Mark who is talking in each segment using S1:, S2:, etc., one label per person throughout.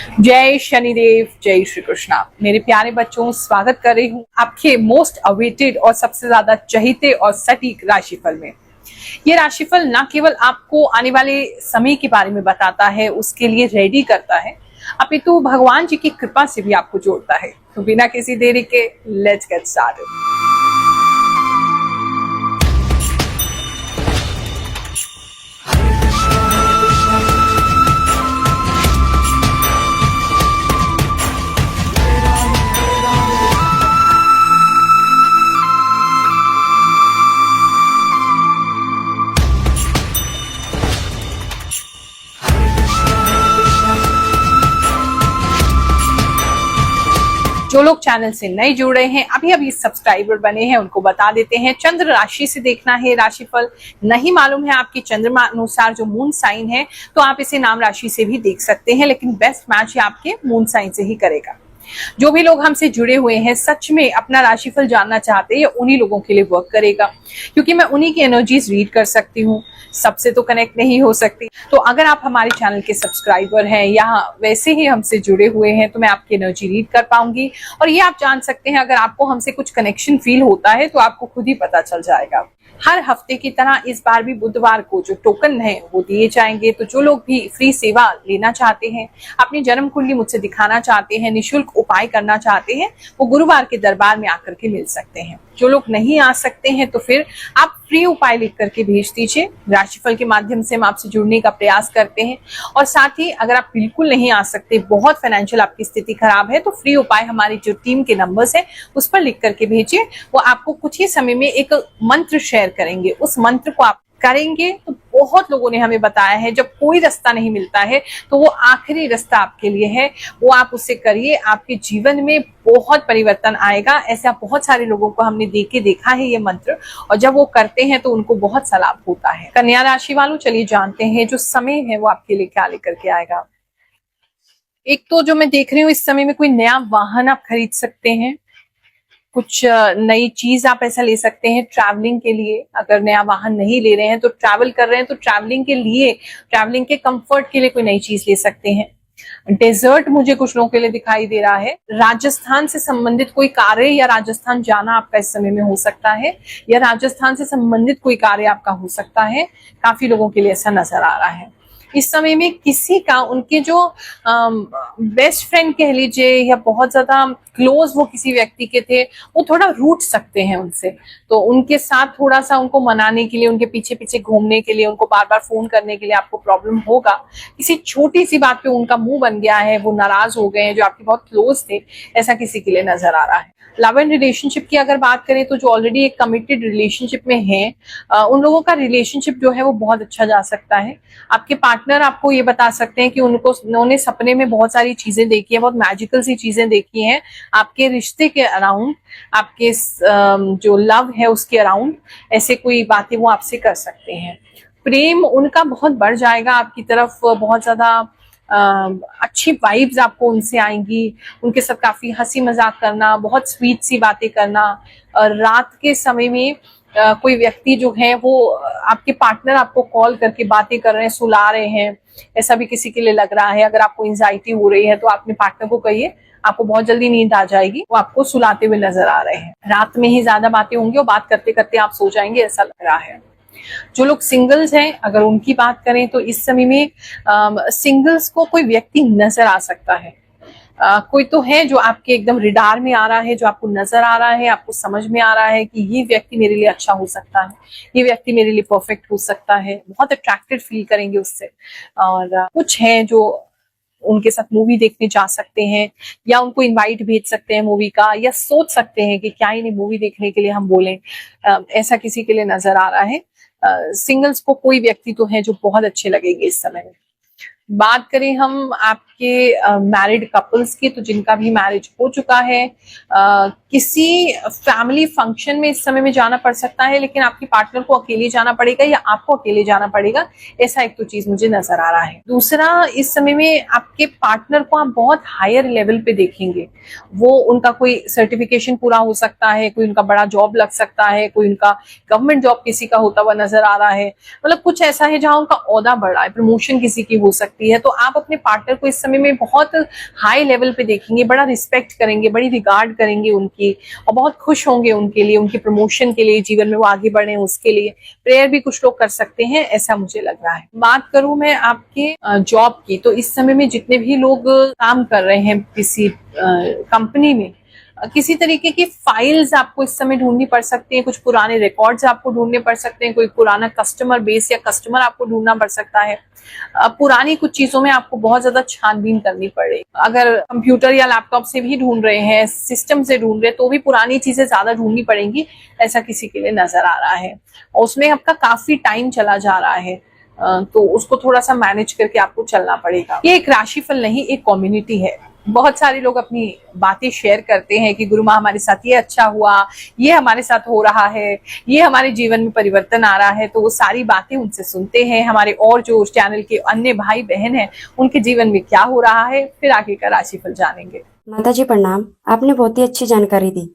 S1: जय शनिदेव, जय श्री कृष्णा। मेरे प्यारे बच्चों, स्वागत कर रही हूँ आपके मोस्ट अवेटेड और सबसे ज्यादा चहीते और सटीक राशिफल में। ये राशिफल न केवल आपको आने वाले समय के बारे में बताता है, उसके लिए रेडी करता है, अपितु भगवान जी की कृपा से भी आपको जोड़ता है। तो बिना किसी देरी के लेट्स गेट स्टार्टेड। जो लोग चैनल से नए जुड़ रहे हैं, अभी अभी सब्सक्राइबर बने हैं, उनको बता देते हैं चंद्र राशि से देखना है राशिफल। नहीं मालूम है आपकी चंद्रमा अनुसार जो मून साइन है, तो आप इसे नाम राशि से भी देख सकते हैं, लेकिन बेस्ट मैच ये आपके मून साइन से ही करेगा। जो भी लोग हमसे जुड़े हुए हैं, सच में अपना राशिफल जानना चाहते हैं, ये उन्हीं लोगों के लिए वर्क करेगा, क्योंकि मैं उन्हीं की एनर्जीज रीड कर सकती हूँ, सबसे तो कनेक्ट नहीं हो सकती। तो अगर आप हमारे चैनल के सब्सक्राइबर हैं या वैसे ही हमसे जुड़े हुए हैं, तो मैं आपकी एनर्जी रीड कर पाऊंगी। और ये आप जान सकते हैं, अगर आपको हमसे कुछ कनेक्शन फील होता है तो आपको खुद ही पता चल जाएगा। हर हफ्ते की तरह इस बार भी बुधवार को जो टोकन है वो दिए जाएंगे। तो जो लोग भी फ्री सेवा लेना चाहते हैं, अपनी जन्म कुंडली मुझसे दिखाना चाहते हैं, निशुल्क उपाय करना चाहते हैं, वो गुरुवार के दरबार में आकर के मिल सकते हैं। जो लोग नहीं आ सकते हैं, तो फिर आप फ्री उपाय लिख करके भेज दीजिए। राशिफल के माध्यम से हम आपसे जुड़ने का प्रयास करते हैं। और साथ ही अगर आप बिल्कुल नहीं आ सकते, बहुत फाइनेंशियल आपकी स्थिति खराब है, तो फ्री उपाय हमारी जो टीम के नंबर्स है उस पर लिख करके भेजिए। वो आपको कुछ ही समय में एक मंत्र शेयर करेंगे, उस मंत्र को आप करेंगे तो बहुत लोगों ने हमें बताया है, जब कोई रास्ता नहीं मिलता है तो वो आखिरी रास्ता आपके लिए है, वो आप उससे करिए, आपके जीवन में बहुत परिवर्तन आएगा। ऐसे आप बहुत सारे लोगों को हमने देखा है ये मंत्र, और जब वो करते हैं तो उनको बहुत सा लाभ होता है। कन्या राशि वालों, चलिए जानते हैं जो समय है वो आपके लिए क्या लेकर के आएगा। एक तो जो मैं देख रही हूँ, इस समय में कोई नया वाहन आप खरीद सकते हैं, कुछ नई चीज आप ऐसा ले सकते हैं ट्रैवलिंग के लिए। अगर नया वाहन नहीं ले रहे हैं तो ट्रैवल कर रहे हैं, तो ट्रैवलिंग के लिए, ट्रैवलिंग के कंफर्ट के लिए कोई नई चीज ले सकते हैं। डेजर्ट मुझे कुछ लोगों के लिए दिखाई दे रहा है। राजस्थान से संबंधित कोई कार्य या राजस्थान जाना आपका इस समय में हो सकता है, या राजस्थान से संबंधित कोई कार्य आपका हो सकता है। काफी लोगों के लिए ऐसा नजर आ रहा है। इस समय में किसी का, उनके जो बेस्ट फ्रेंड कह लीजिए या बहुत ज्यादा क्लोज वो किसी व्यक्ति के थे, वो थोड़ा रूठ सकते हैं उनसे। तो उनके साथ थोड़ा सा उनको मनाने के लिए, उनके पीछे पीछे घूमने के लिए, उनको बार बार फोन करने के लिए आपको प्रॉब्लम होगा। किसी छोटी सी बात पे उनका मुंह बन गया है, वो नाराज हो गए हैं, जो आपके बहुत क्लोज थे, ऐसा किसी के लिए नजर आ रहा है। लव एंड रिलेशनशिप की अगर बात करें, तो जो ऑलरेडी एक कमिटेड रिलेशनशिप में है, उन लोगों का रिलेशनशिप जो है वो बहुत अच्छा जा सकता है। आपके पार्टनर आपको ये बता सकते हैं कि उन्होंने सपने में बहुत सारी चीजें देखी है, बहुत मैजिकल सी चीजें देखी हैं आपके रिश्ते के अराउंड, आपके जो लव है उसके अराउंड। ऐसे कोई बातें वो आपसे कर सकते हैं। प्रेम उनका बहुत बढ़ जाएगा आपकी तरफ, बहुत ज्यादा अच्छी वाइब्स आपको उनसे आएंगी। उनके साथ काफी हंसी मजाक करना, बहुत स्वीट सी बातें करना। और रात के समय में कोई व्यक्ति जो है वो, आपके पार्टनर आपको कॉल करके बातें कर रहे हैं, सुला रहे हैं, ऐसा भी किसी के लिए लग रहा है। अगर आपको एंजाइटी हो रही है तो अपने पार्टनर को कहिए, आपको बहुत जल्दी नींद आ जाएगी, वो आपको सुलाते हुए नजर आ रहे हैं। रात में ही ज्यादा बातें होंगी और बात करते करते आप सो जाएंगे, ऐसा लग रहा है। जो लोग सिंगल्स हैं, अगर उनकी बात करें, तो इस समय में सिंगल्स को कोई व्यक्ति नजर आ सकता है। कोई तो है जो आपके एकदम रिडार में आ रहा है, जो आपको नजर आ रहा है, आपको समझ में आ रहा है कि ये व्यक्ति मेरे लिए अच्छा हो सकता है, ये व्यक्ति मेरे लिए परफेक्ट हो सकता है, बहुत अट्रैक्टेड फील करेंगे उससे। और कुछ है जो उनके साथ मूवी देखने जा सकते हैं, या उनको इनवाइट भेज सकते हैं मूवी का, या सोच सकते हैं कि क्या इन्हें मूवी देखने के लिए हम बोलें। ऐसा किसी के लिए नजर आ रहा है। सिंगल्स को कोई व्यक्ति तो है जो बहुत अच्छे लगेंगे इस समय में। बात करें हम आपके मैरिड कपल्स की, तो जिनका भी मैरिज हो चुका है, किसी फैमिली फंक्शन में इस समय में जाना पड़ सकता है, लेकिन आपके पार्टनर को अकेले जाना पड़ेगा या आपको अकेले जाना पड़ेगा, ऐसा एक तो चीज मुझे नजर आ रहा है। दूसरा, इस समय में आपके पार्टनर को आप बहुत हायर लेवल पे देखेंगे। वो, उनका कोई सर्टिफिकेशन पूरा हो सकता है, कोई उनका बड़ा जॉब लग सकता है, कोई उनका गवर्नमेंट जॉब किसी का होता हुआ नजर आ रहा है। मतलब कुछ ऐसा है जहां उनका ओहदा बढ़ा है, प्रमोशन किसी की हो सकती सकती है। तो आप अपने पार्टनर को इस समय में बहुत हाई लेवल पे देखेंगे, बड़ा रिस्पेक्ट करेंगे, बड़ी रिगार्ड करेंगे उनकी, और बहुत खुश होंगे उनके लिए, उनकी प्रमोशन के लिए, जीवन में वो आगे बढ़े उसके लिए प्रेयर भी कुछ लोग कर सकते हैं, ऐसा मुझे लग रहा है। बात करूं मैं आपके जॉब की, तो इस समय में जितने भी लोग काम कर रहे हैं किसी कंपनी में, किसी तरीके की फाइल्स आपको इस समय ढूंढनी पड़ सकती है, कुछ पुराने रिकॉर्ड्स आपको ढूंढने पड़ सकते हैं, कोई पुराना कस्टमर बेस या कस्टमर आपको ढूंढना पड़ सकता है। पुरानी कुछ चीजों में आपको बहुत ज्यादा छानबीन करनी पड़ेगी। अगर कंप्यूटर या लैपटॉप से भी ढूंढ रहे हैं, सिस्टम से ढूंढ रहे हैं, तो भी पुरानी चीजें ज्यादा ढूंढनी पड़ेंगी, ऐसा किसी के लिए नजर आ रहा है। और उसमें आपका काफी टाइम चला जा रहा है, तो उसको थोड़ा सा मैनेज करके आपको चलना पड़ेगा। ये एक राशिफल नहीं, एक कम्युनिटी है। बहुत सारे लोग अपनी बातें शेयर करते हैं कि गुरु माँ हमारे साथ ये अच्छा हुआ, ये हमारे साथ हो रहा है, ये हमारे जीवन में परिवर्तन आ रहा है, तो वो सारी बातें उनसे सुनते हैं। हमारे और जो चैनल के अन्य भाई बहन हैं, उनके जीवन में क्या हो रहा है, फिर आगे का राशिफल जानेंगे।
S2: माता जी प्रणाम। आपने बहुत ही अच्छी जानकारी दी।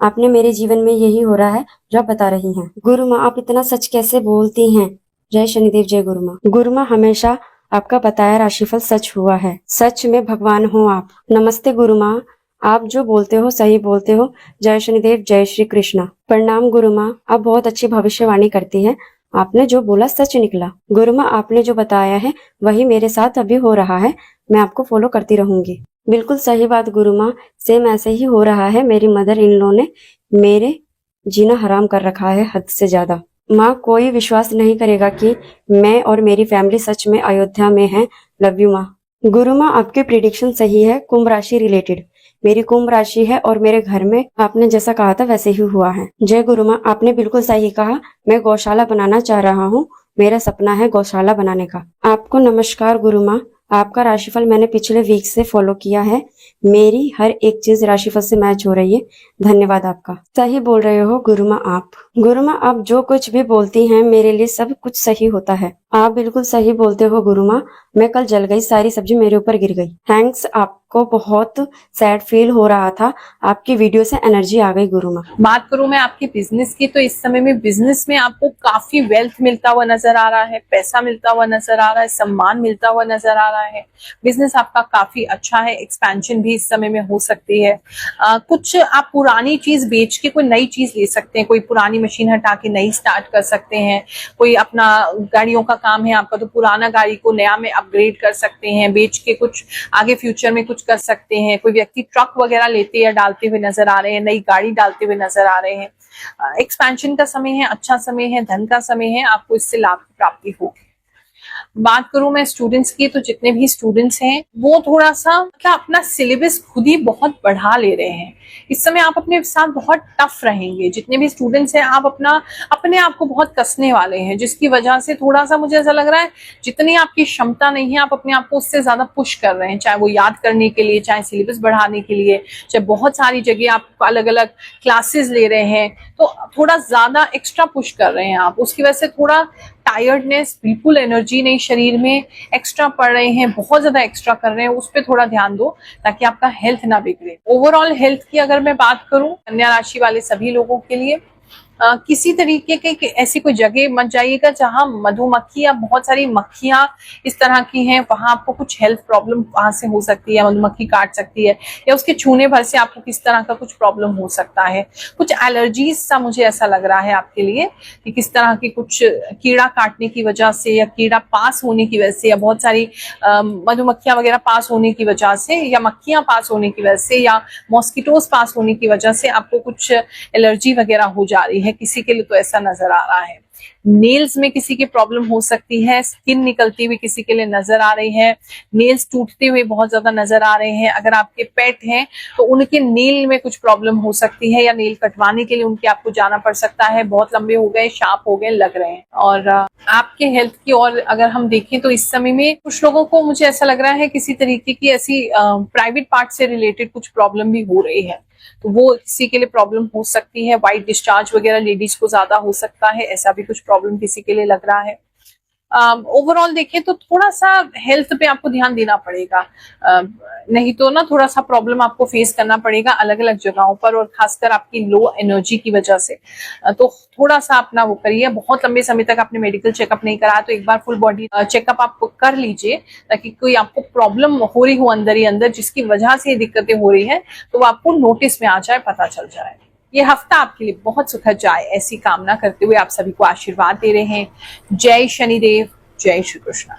S2: आपने मेरे जीवन में यही हो रहा है जो आप बता रही हैं। गुरु माँ आप इतना सच कैसे बोलती हैं? जय शनिदेव, जय गुरु माँ। गुरु माँ हमेशा आपका बताया राशिफल सच हुआ है। सच में भगवान हो आप। नमस्ते गुरु माँ, आप जो बोलते हो सही बोलते हो। जय शनिदेव, जय श्री कृष्णा। प्रणाम गुरु माँ, आप बहुत अच्छी भविष्यवाणी करती है। आपने जो बोला सच निकला। गुरु माँ आपने जो बताया है वही मेरे साथ अभी हो रहा है। मैं आपको फॉलो करती रहूंगी। बिल्कुल सही बात गुरु माँ, सेम ऐसे ही हो रहा है। मेरी मदर इन लॉ ने मेरे जीना हराम कर रखा है हद से ज्यादा। माँ कोई विश्वास नहीं करेगा कि मैं और मेरी फैमिली सच में अयोध्या में है। लव यू माँ। गुरु माँ आपके प्रिडिक्शन सही है कुंभ राशि रिलेटेड। मेरी कुंभ राशि है और मेरे घर में आपने जैसा कहा था वैसे ही हुआ है। जय गुरु माँ, आपने बिल्कुल सही कहा। मैं गौशाला बनाना चाह रहा हूँ। मेरा सपना है गौशाला बनाने का। आपको नमस्कार गुरु माँ। आपका राशिफल मैंने पिछले वीक से फॉलो किया है। मेरी हर एक चीज राशिफल से मैच हो रही है। धन्यवाद आपका। सही बोल रहे हो गुरु माँ आप। गुरु माँ आप जो कुछ भी बोलती हैं मेरे लिए सब कुछ सही होता है। आप बिल्कुल सही बोलते हो गुरु माँ। मैं कल जल गई, सारी सब्जी मेरे ऊपर गिर गई। थैंक्स, आपको बहुत सैड फील हो रहा था। आपकी वीडियो से एनर्जी आ गई गुरु माँ।
S1: बात करूं मैं आपके बिजनेस की, तो इस समय में बिजनेस में आपको काफी वेल्थ मिलता हुआ नजर आ रहा है, पैसा मिलता हुआ नजर आ रहा है, सम्मान मिलता हुआ नजर आ रहा है। बिजनेस आपका काफी अच्छा है, एक्सपेंशन भी इस समय में हो सकती है। कुछ आप पुरानी चीज बेच के कोई नई चीज ले सकते हैं, कोई पुरानी मशीन हटा के नई स्टार्ट कर सकते हैं। कोई अपना गाड़ियों का काम है आपका, तो पुराना गाड़ी को नया में अपग्रेड कर सकते हैं, बेच के कुछ आगे फ्यूचर में कुछ कर सकते हैं। कोई व्यक्ति ट्रक वगैरह लेते या डालते हुए नजर आ रहे हैं, नई गाड़ी डालते हुए नजर आ रहे हैं। एक्सपेंशन का समय है, अच्छा समय है, धन का समय है, आपको इससे लाभ की प्राप्ति होगी। बात करूं मैं स्टूडेंट्स की, तो जितने भी स्टूडेंट्स हैं वो थोड़ा सा मतलब अपना सिलेबस खुद ही बहुत बढ़ा ले रहे हैं। इस समय आप अपने साथ बहुत टफ रहेंगे। जितने भी स्टूडेंट्स हैं आप अपने आप को बहुत कसने वाले हैं, जिसकी वजह से थोड़ा सा मुझे ऐसा लग रहा है जितनी आपकी क्षमता नहीं है आप अपने आप को उससे ज्यादा पुश कर रहे हैं, चाहे वो याद करने के लिए, चाहे सिलेबस बढ़ाने के लिए, चाहे बहुत सारी जगह आप अलग अलग क्लासेस ले रहे हैं, तो थोड़ा ज्यादा एक्स्ट्रा पुश कर रहे हैं आप। उसकी वजह से थोड़ा टायर्डनेस, बिल्कुल एनर्जी नहीं शरीर में, एक्स्ट्रा पढ़ रहे हैं, बहुत ज्यादा एक्स्ट्रा कर रहे हैं, उस पर थोड़ा ध्यान दो ताकि आपका हेल्थ ना बिगड़े। ओवरऑल हेल्थ की अगर मैं बात करूं, कन्या राशि वाले सभी लोगों के लिए किसी तरीके के ऐसी कोई जगह मत जाइएगा जहां मधुमक्खी या बहुत सारी मक्खियां इस तरह की हैं, वहां आपको कुछ हेल्थ प्रॉब्लम वहां से हो सकती है, मधुमक्खी काट सकती है, या उसके छूने भर से आपको किस तरह का कुछ प्रॉब्लम हो सकता है। कुछ एलर्जीज सा मुझे ऐसा लग रहा है आपके लिए कि किस तरह की कुछ कीड़ा काटने की वजह से, या कीड़ा पास होने की वजह से, या बहुत सारी मधुमक्खियां वगैरह पास होने की वजह से, या मक्खियां पास होने की वजह से, या मॉस्किटोज पास होने की वजह से आपको कुछ एलर्जी वगैरह हो जा रही है। किसी के लिए तो ऐसा नजर आ रहा है। नेल्स में किसी की प्रॉब्लम हो सकती है, स्किन निकलती हुई किसी के लिए नजर आ रही है, नेल्स टूटते हुए बहुत ज्यादा नजर आ रहे हैं। अगर आपके पेट हैं तो उनके नेल में कुछ प्रॉब्लम हो सकती है, या नेल कटवाने के लिए उनके आपको जाना पड़ सकता है, बहुत लंबे हो गए, शार्प हो गए, लग रहे हैं। और आपके हेल्थ की और अगर हम देखें तो इस समय में कुछ लोगों को मुझे ऐसा लग रहा है किसी तरीके की ऐसी प्राइवेट पार्ट से रिलेटेड कुछ प्रॉब्लम भी हो रही है, तो वो किसी के लिए प्रॉब्लम हो सकती है। वाइट डिस्चार्ज वगैरह लेडीज को ज्यादा हो सकता है, ऐसा भी कुछ प्रॉब्लम किसी के लिए लग रहा है। ओवरऑल देखें तो थोड़ा सा हेल्थ पे आपको ध्यान देना पड़ेगा, नहीं तो ना थोड़ा सा प्रॉब्लम आपको फेस करना पड़ेगा अलग अलग जगहों पर, और खासकर आपकी लो एनर्जी की वजह से। तो थोड़ा सा अपना वो करिए। बहुत लंबे समय तक आपने मेडिकल चेकअप नहीं कराया तो एक बार फुल बॉडी चेकअप आप कर लीजिए, ताकि कोई आपको प्रॉब्लम हो रही हो अंदर ही अंदर जिसकी वजह से ये दिक्कतें हो रही है तो वो आपको नोटिस में आ जाए, पता चल जाए। ये हफ्ता आपके लिए बहुत सुखद जाए, ऐसी कामना करते हुए आप सभी को आशीर्वाद दे रहे हैं। जय शनिदेव, जय श्री कृष्ण।